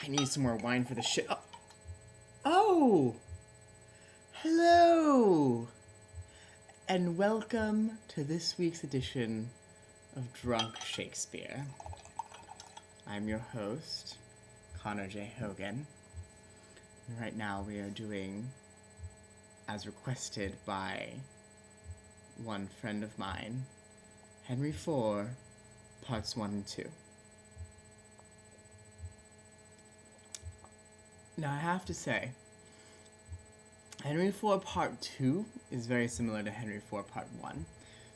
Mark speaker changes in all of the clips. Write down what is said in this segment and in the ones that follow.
Speaker 1: I need some more wine for the shit. Oh! Hello! And welcome to this week's edition of Drunk Shakespeare. I'm your host, Connor J. Hogan. And right now we are doing, as requested by one friend of mine, Henry IV, Parts 1 and 2. Now I have to say, Henry IV Part 2 is very similar to Henry IV Part 1.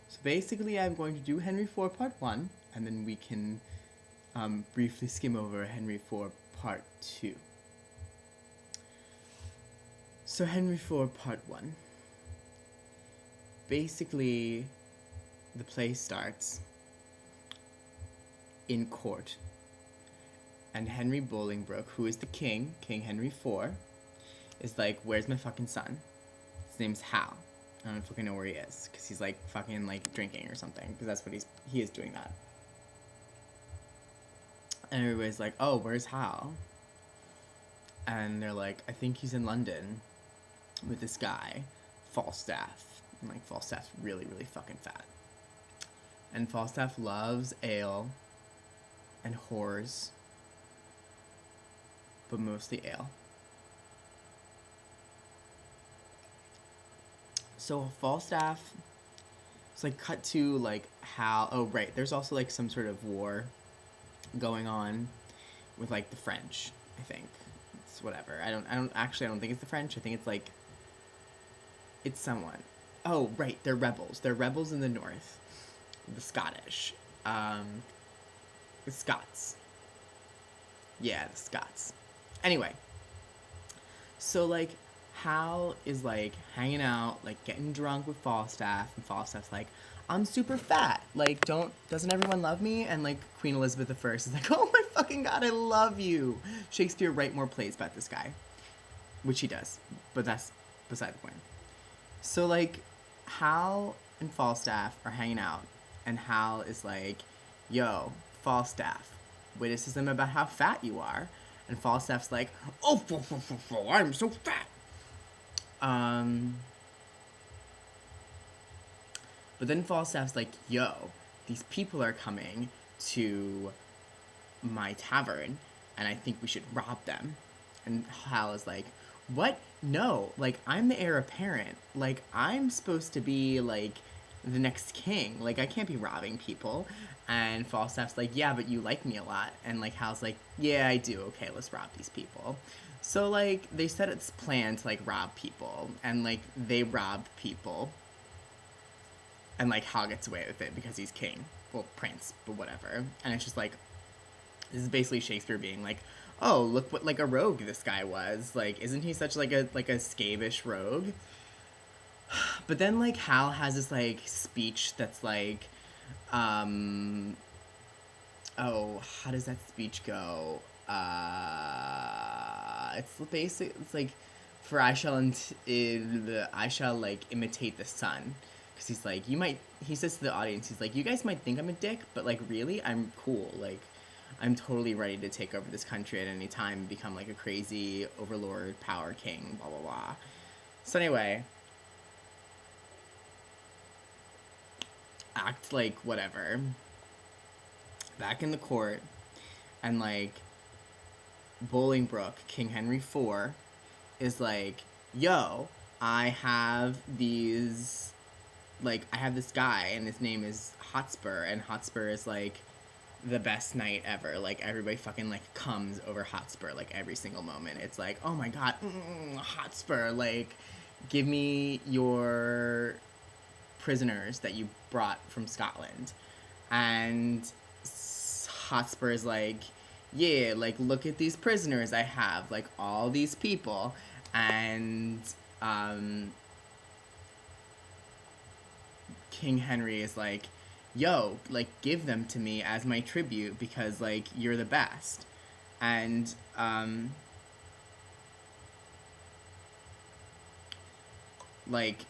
Speaker 1: So basically I'm going to do Henry IV Part 1, and then we can briefly skim over Henry IV Part 2. So Henry IV Part 1. Basically, the play starts in court. And Henry Bolingbroke, who is the king, King Henry IV, is like, where's my fucking son? His name's Hal. I don't fucking know where he is, because he's like fucking like drinking or something, because that's what he is doing that. And everybody's like, oh, where's Hal? And they're like, I think he's in London with this guy, Falstaff. And like, Falstaff's really, really fucking fat. And Falstaff loves ale and whores, but mostly ale. So Falstaff, it's like cut to like Hal. Oh right, there's also like some sort of war going on with like the French. I think it's whatever. I don't think it's the French. I think it's like it's someone. Oh right, they're rebels. They're rebels in the north. The Scottish, the Scots. Yeah, the Scots. Anyway, so like Hal is like hanging out, like getting drunk with Falstaff, and Falstaff's like, I'm super fat. Like, doesn't everyone love me? And like Queen Elizabeth I is like, oh my fucking god, I love you. Shakespeare, write more plays about this guy, which he does, but that's beside the point. So like Hal and Falstaff are hanging out, and Hal is like, yo, Falstaff, witticism about how fat you are. And Falstaff's like, oh, I'm so fat. But then Falstaff's like, yo, these people are coming to my tavern, and I think we should rob them. And Hal is like, what? No, like, I'm the heir apparent. Like, I'm supposed to be, like, the next king. Like, I can't be robbing people. And Falstaff's like, yeah, but you like me a lot. And like Hal's like, yeah, I do. Okay, let's rob these people. So like they set this plan to like rob people, and like they rob people. And like Hal gets away with it because he's king. Well, prince, but whatever. And it's just like, this is basically Shakespeare being like, oh, look what like a rogue this guy was. Like, isn't he such like a scabish rogue? But then like Hal has this like speech that's like, oh, how does that speech go? It's basic. It's like, for I shall like imitate the sun, because he's like, he says to the audience, he's like, you guys might think I'm a dick, but like really, I'm cool. Like, I'm totally ready to take over this country at any time and become like a crazy overlord, power king, blah blah blah. So anyway, act like whatever. Back in the court, and like Bolingbroke, King Henry IV, is like, yo, I have this guy, and his name is Hotspur, and Hotspur is like the best knight ever. Like, everybody fucking like comes over Hotspur like every single moment. It's like, oh my god, Hotspur, like, give me your prisoners that you brought from Scotland. And Hotspur is like, yeah, like, look at these prisoners I have, like, all these people. And King Henry is like, yo, like, give them to me as my tribute, because like, you're the best. And like,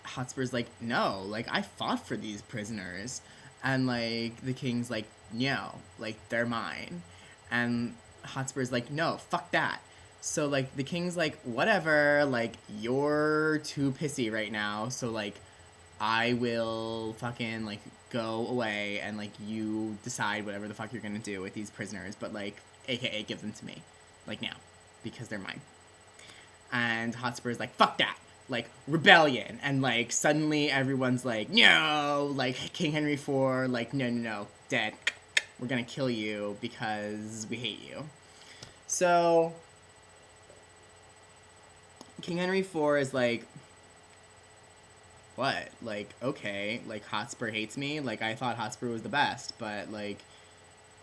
Speaker 1: Hotspur's like, no, like, I fought for these prisoners. And like the king's like, no, like, they're mine. And Hotspur's like, no, fuck that. So, like, the king's like, whatever, like, you're too pissy right now, so, like, I will fucking, like, go away and, like, you decide whatever the fuck you're gonna do with these prisoners, but, like, AKA give them to me. Like, now. Because they're mine. And Hotspur's like, fuck that. Like, rebellion. And, like, suddenly everyone's like, no! Like, King Henry IV, like, no, dead. We're gonna kill you because we hate you. So, King Henry IV is like, what? Like, okay, like, Hotspur hates me? Like, I thought Hotspur was the best, but, like,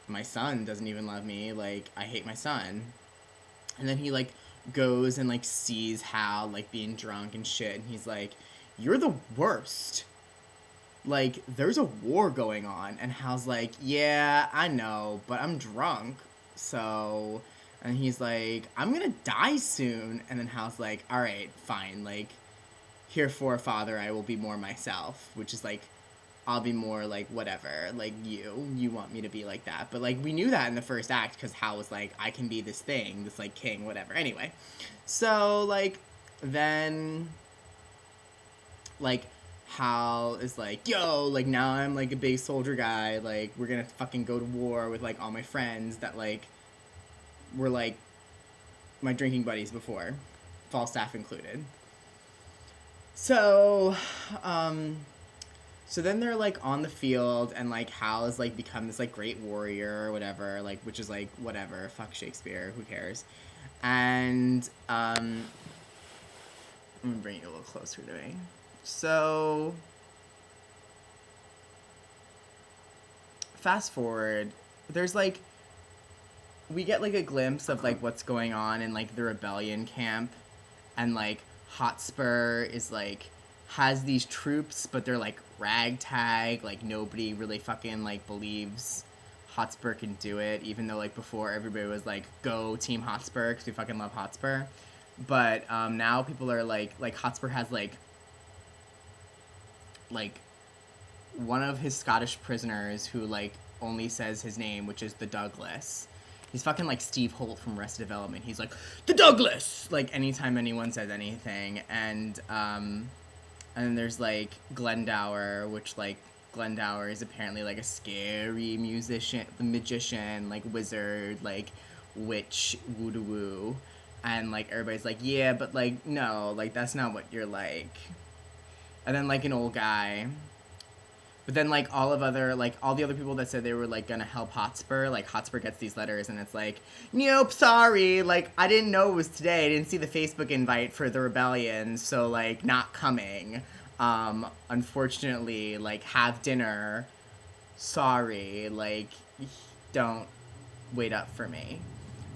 Speaker 1: my son doesn't even love me. Like, I hate my son. And then he, like, goes and, like, sees Hal, like, being drunk and shit, and he's like, you're the worst. Like, there's a war going on, and Hal's like, yeah, I know, but I'm drunk, so... And he's like, I'm gonna die soon. And then Hal's like, alright, fine, like, herefore, father, I will be more myself, which is, like, I'll be more, like, whatever, like, you want me to be like that. But, like, we knew that in the first act, because Hal was like, I can be this thing, this, like, king, whatever. Anyway, so, like, then, like, Hal is like, yo, like, now I'm, like, a big soldier guy, like, we're gonna fucking go to war with, like, all my friends that, like, were, like, my drinking buddies before, Falstaff included. So, so then they're, like, on the field, and, like, Hal has, like, become this, like, great warrior or whatever, like, which is, like, whatever, fuck Shakespeare, who cares? And, I'm gonna bring you a little closer to me. So, fast forward, there's, like, we get, like, a glimpse of, like, what's going on in, like, the rebellion camp, and, like, Hotspur is, like, has these troops, but they're, like, ragtag, like, nobody really fucking, like, believes Hotspur can do it, even though, like, before everybody was, like, go Team Hotspur, because we fucking love Hotspur, but, now people are, like, Hotspur has, like, one of his Scottish prisoners who, like, only says his name, which is the Douglas. He's fucking like Steve Holt from Arrested Development. He's like, the Douglas! Like, anytime anyone says anything. And then there's, like, Glendower, which, like, Glendower is apparently, like, a scary magician, like, wizard, like, witch, woo-doo-woo. And, like, everybody's like, yeah, but, like, no, like, that's not what you're like. And then, like, an old guy. But then, like, all the other people that said they were, like, gonna help Hotspur, like, Hotspur gets these letters, and it's like, nope, sorry, like, I didn't know it was today, I didn't see the Facebook invite for the rebellion, so, like, not coming. Unfortunately, like, have dinner, sorry, like, don't wait up for me.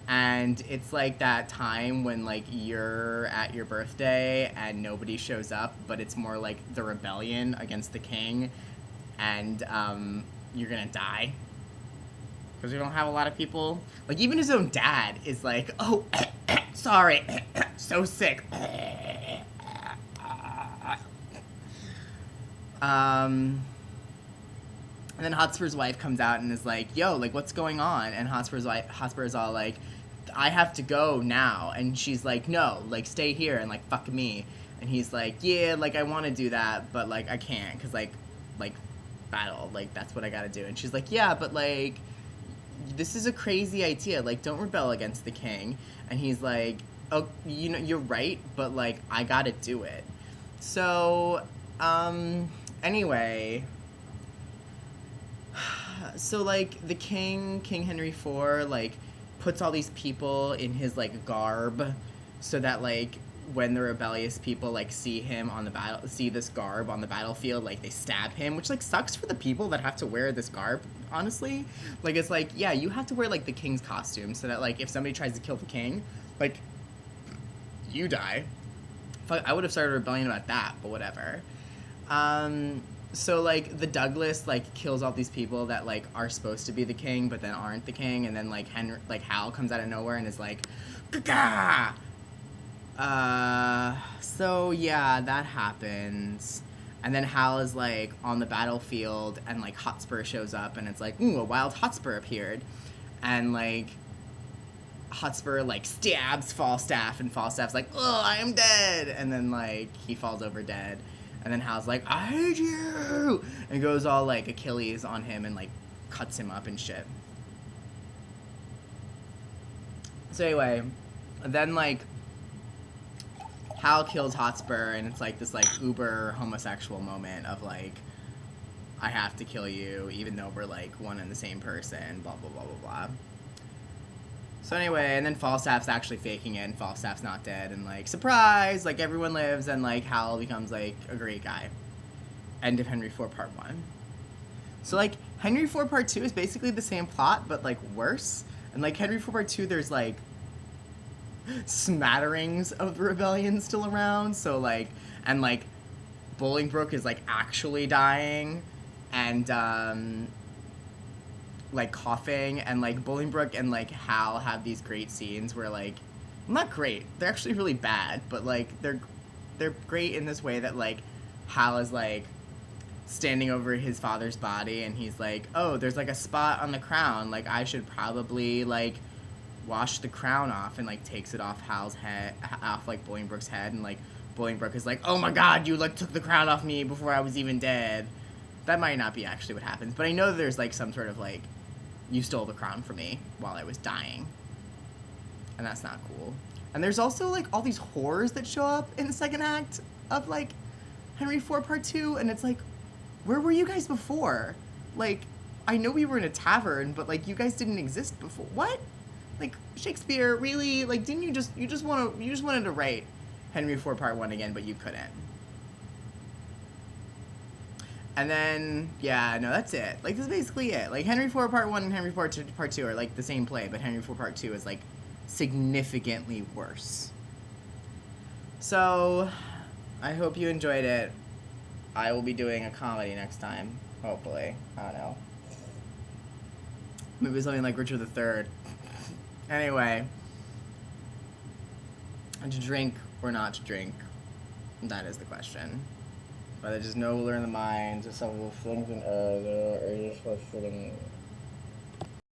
Speaker 1: And it's, like, that time when, like, you're at your birthday and nobody shows up, but it's more like the rebellion against the king, and you're gonna die because we don't have a lot of people. Like, even his own dad is like, oh, sorry, so sick. And then Hotspur's wife comes out and is like, yo, like, what's going on? And Hotspur's all like, I have to go now. And she's like, no, like, stay here and, like, fuck me. And he's like, yeah, like, I want to do that, but, like, I can't, because, like, battle, like, that's what I gotta do. And she's like, yeah, but, like, this is a crazy idea, like, don't rebel against the king. And he's like, oh, you know, you're right, but, like, I gotta do it. So, anyway, so, like, the King Henry IV, like, puts all these people in his, like, garb, so that, like, when the rebellious people, like, see this garb on the battlefield, like, they stab him, which, like, sucks for the people that have to wear this garb, honestly. Like, it's like, yeah, you have to wear, like, the king's costume, so that, like, if somebody tries to kill the king, like, you die. I would have started a rebellion about that, but whatever. So, like, the Douglas, like, kills all these people that, like, are supposed to be the king, but then aren't the king, and then, like, Hal comes out of nowhere and is like, Gah! So, yeah, that happens. And then Hal is, like, on the battlefield, and, like, Hotspur shows up, and it's like, ooh, a wild Hotspur appeared. and like Hotspur like stabs Falstaff, and Falstaff's like, oh, I am dead, and then like he falls over dead, and then Hal's like, I hate you, and goes all like Achilles on him and like cuts him up and shit. So anyway, then like Hal kills Hotspur, and it's like this like uber homosexual moment of like, I have to kill you even though we're like one and the same person, blah blah blah blah blah. So anyway, and then Falstaff's actually faking it, and Falstaff's not dead, and like, surprise, like everyone lives, and like Hal becomes like a great guy. End of Henry IV Part 1. So like Henry IV Part 2 is basically the same plot but like worse. And like Henry IV Part 2, there's like smatterings of the rebellion still around. So like, and like Bolingbroke is like actually dying, and like coughing, and like Bolingbroke and like Hal have these great scenes where like, not great, they're actually really bad, but like they're great in this way that like Hal is like standing over his father's body, and he's like, oh, there's like a spot on the crown, like I should probably like wash the crown off, and like takes it off Hal's head, off like Bolingbroke's head, and like Bolingbroke is like, oh my god, you like took the crown off me before I was even dead. That might not be actually what happens, but I know there's like some sort of like, you stole the crown from me while I was dying, and that's not cool. And there's also like all these whores that show up in the second act of like Henry IV Part 2, and it's like, where were you guys before? Like, I know we were in a tavern, but like you guys didn't exist before. What? Like, Shakespeare, really? Like, didn't you just wanted to write Henry IV Part 1 again, but you couldn't. And then, yeah, no, that's it. Like, that's basically it. Like, Henry IV Part 1 and Henry IV Part 2 are like the same play, but Henry IV Part 2 is like significantly worse. So, I hope you enjoyed it. I will be doing a comedy next time, hopefully. I don't know. Maybe something like Richard III. Anyway. To drink or not to drink? That is the question. Whether just nobler in the minds or some of the things in or just what's feeling